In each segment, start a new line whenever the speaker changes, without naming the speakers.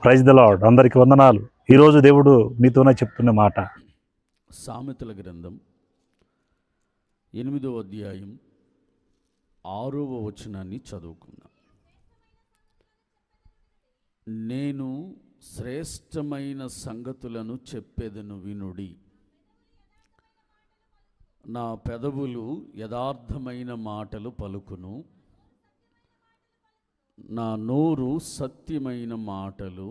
Praise the lord. అందరికి వందనాలు. ఈరోజు దేవుడు మీతోనే చెప్తున్న మాట
సామెతల గ్రంథం 8వ అధ్యాయం 6వ వచనాన్ని చదువుకుందాం. నేను శ్రేష్టమైన సంగతులను చెప్పెదను వినుడి, నా పెదవులు యథార్థమైన మాటలు పలుకును, నా నోరు సత్యమైన మాటలు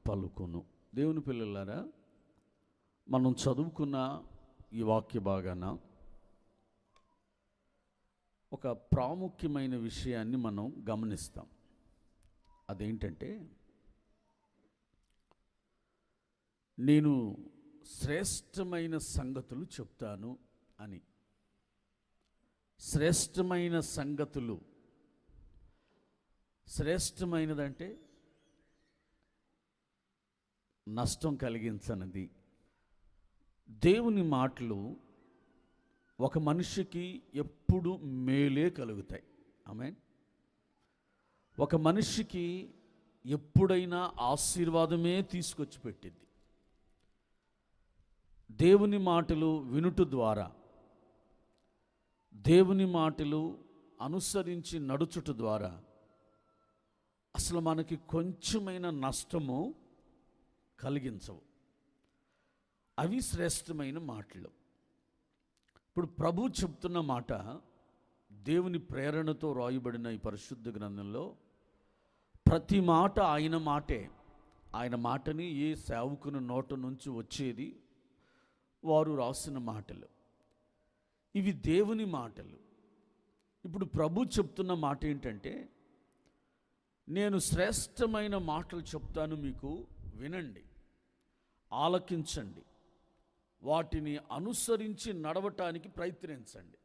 పలుకును. దేవుని పిల్లలారా, మనం చదువుకున్న ఈ వాక్య భాగాన ఒక ప్రాముఖ్యమైన విషయాన్ని మనం గమనిస్తాం. అదేంటంటే, నేను శ్రేష్టమైన సంగతులు చెప్తాను అని. శ్రేష్టమైన సంగతులు, శ్రేష్టమైనదంటే నష్టం కలిగించనిది. దేవుని మాటలు ఒక మనిషికి ఎప్పుడు మేలే కలుగుతాయి. ఆమేన్. ఒక మనిషికి ఎప్పుడైనా ఆశీర్వాదమే తీసుకొచ్చి పెట్టింది. దేవుని మాటలు వినుట ద్వారా, దేవుని మాటలు అనుసరించి నడుచుట ద్వారా అసలు మనకి కొంచెమైన నష్టము కలిగించవు. అవి శ్రేష్టమైన మాటలు. ఇప్పుడు ప్రభు చెప్తున్న మాట, దేవుని ప్రేరణతో రాయబడిన ఈ పరిశుద్ధ గ్రంథంలో ప్రతి మాట ఆయన మాటే. ఆయన మాటని ఏ సేవకుని నోట నుంచి వచ్చేది వారు రాసిన మాటలు. ఇవి దేవుని మాటలు. ఇప్పుడు ప్రభు చెప్తున్న మాట ఏంటంటే, నేను శ్రేష్టమైన మాటలు చెప్తాను, మీకు వినండి, ఆలకించండి, వాటిని అనుసరించి నడవటానికి ప్రయత్నించండి.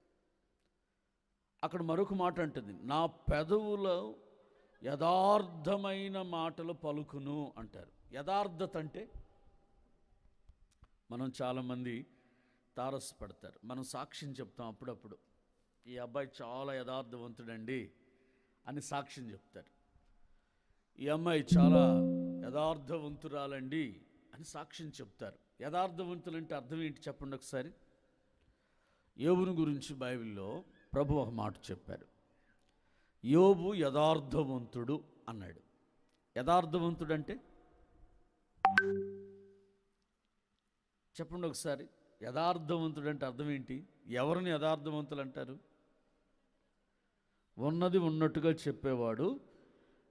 అక్కడ మరొక మాట అంటుంది, నా పెదవులో యథార్థమైన మాటలు పలుకును అంటారు. యథార్థత అంటే, మనం చాలామంది తారసపడతారు. మనం సాక్ష్యం చెప్తాం అప్పుడప్పుడు, ఈ అబ్బాయి చాలా యథార్థవంతుడండి అని సాక్ష్యం చెప్తారు. ఈ అమ్మాయి చాలా యథార్థవంతురాలండి అని సాక్ష్యం చెప్తారు. యథార్థవంతులంటే అర్థం ఏంటి చెప్పండి ఒకసారి. యోబుని గురించి బైబిల్లో ప్రభు ఒక మాట చెప్పారు. యోబు యథార్థవంతుడు అన్నాడు. యథార్థవంతుడు అంటే చెప్పండి ఒకసారి. యథార్థవంతుడు అంటే అర్థం ఏంటి? ఎవరిని యథార్థవంతులు అంటారు? ఉన్నది ఉన్నట్టుగా చెప్పేవాడు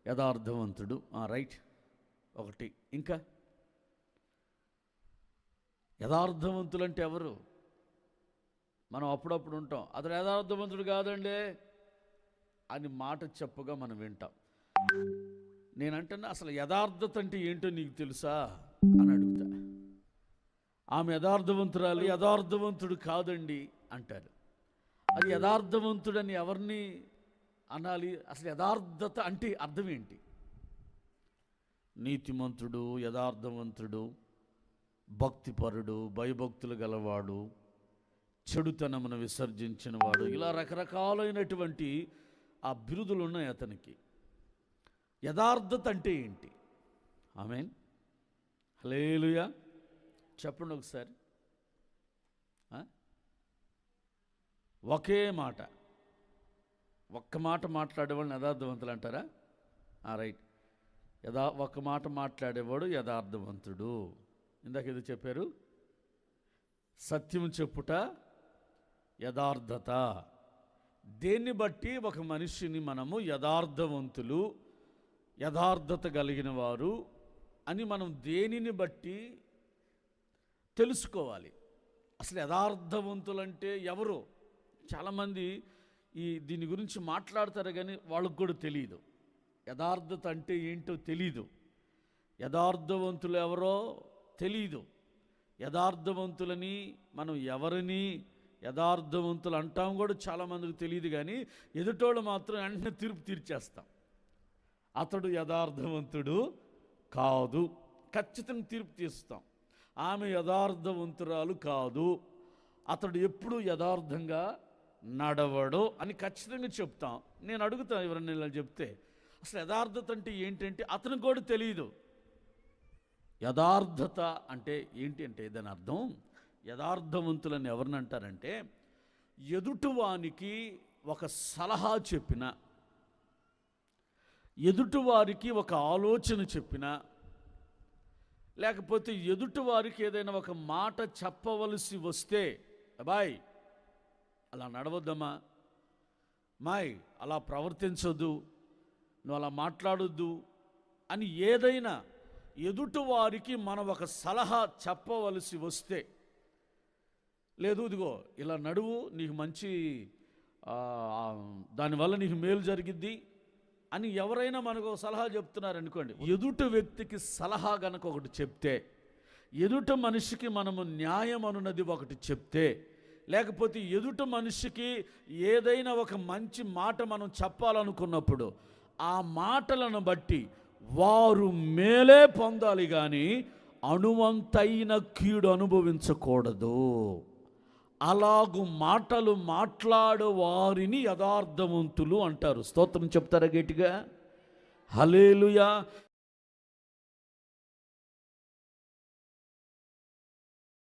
యథార్థవంతుడు. రైట్, ఒకటి. ఇంకా యథార్థవంతులు అంటే ఎవరు? మనం అప్పుడప్పుడు ఉంటాం, అతను యథార్థవంతుడు కాదండి అని మాట చెప్పగా మనం వింటాం. నేనంటున్నా, అసలు యథార్థత అంటే ఏంటో నీకు తెలుసా అని అడుగుతా. ఆమె యథార్థవంతురాలు, యథార్థవంతుడు కాదండి అంటారు. అది యథార్థవంతుడని ఎవరిని అనాలి? అసలు యథార్థత అంటే అర్థం ఏంటి? నీతిమంతుడు, యథార్థవంతుడు, భక్తిపరుడు, భయభక్తులు గలవాడు, చెడుతనమును విసర్జించిన వాడు, ఇలా రకరకాలైనటువంటి ఆ బిరుదులు ఉన్నాయి అతనికి. యథార్థత అంటే ఏంటి? ఆమేన్, హల్లెలూయా. చెప్పండి ఒకసారి. ఒకే మాట, ఒక్క మాట మాట్లాడేవాళ్ళని యథార్థవంతులు అంటారా? రైట్. ఒక్క మాట మాట్లాడేవాడు యథార్థవంతుడు. ఇందాక ఏదో చెప్పారు, సత్యం చెప్పుట యథార్థత. దేన్ని బట్టి ఒక మనిషిని మనము యథార్థవంతులు, యథార్థత కలిగిన వారు అని మనం దేనిని బట్టి తెలుసుకోవాలి? అసలు యథార్థవంతులంటే ఎవరు? చాలామంది దీని గురించి మాట్లాడతారు, కానీ వాళ్ళకు కూడా తెలియదు. యథార్థత అంటే ఏంటో తెలీదు. యథార్థవంతులు ఎవరో తెలీదు. యథార్థవంతులని మనం ఎవరిని యథార్థవంతులు అంటాం కూడా చాలామందికి తెలియదు. కానీ ఎదుటోళ్ళు మాత్రం వెంటనే తీర్పు తీర్చేస్తాం. అతడు యథార్థవంతుడు కాదు, ఖచ్చితంగా తీర్పు తీస్తాం. ఆమె యథార్థవంతురాలు కాదు, అతడు ఎప్పుడు యథార్థంగా నడవడు అని ఖచ్చితంగా చెప్తాం. నేను అడుగుతాను ఎవరన్నా ఇలా చెప్తే, అసలు యథార్థత అంటే ఏంటంటే అతనికి కూడా తెలియదు. యథార్థత అంటే ఏంటి అంటే దాని అర్థం, యథార్థవంతులని ఎవరిని అంటారంటే ఎదుటివానికి ఒక సలహా చెప్పిన, ఎదుటివారికి ఒక ఆలోచన చెప్పిన, లేకపోతే ఎదుటివారికి ఏదైనా ఒక మాట చెప్పవలసి వస్తే, అబ్బాయ్ అలా నడవద్దమ్మా, మాయ్ అలా ప్రవర్తించొద్దు, నువ్వు అలా మాట్లాడొద్దు అని ఏదైనా ఎదుటివారికి మనం ఒక సలహా చెప్పవలసి వస్తే, లేదు ఇదిగో ఇలా నడువు, నీకు మంచి దానివల్ల నీకు మేలు జరిగిద్ది అని ఎవరైనా మనకు ఒక సలహా చెప్తున్నారనుకోండి, ఎదుటి వ్యక్తికి సలహా గనక ఒకటి చెప్తే, ఎదుటి మనిషికి మనము న్యాయం అనున్నది ఒకటి చెప్తే, లేకపోతే ఎదుటి మనిషికి ఏదైనా ఒక మంచి మాట మనం చెప్పాలనుకున్నప్పుడు ఆ మాటలను బట్టి వారు మేలే పొందాలి కానీ అణువంతైన కీడు అనుభవించకూడదు. అలాగు మాటలు మాట్లాడు వారిని యథార్థవంతులు అంటారు. స్తోత్రం చెప్తారా గట్టిగా? హల్లెలూయా.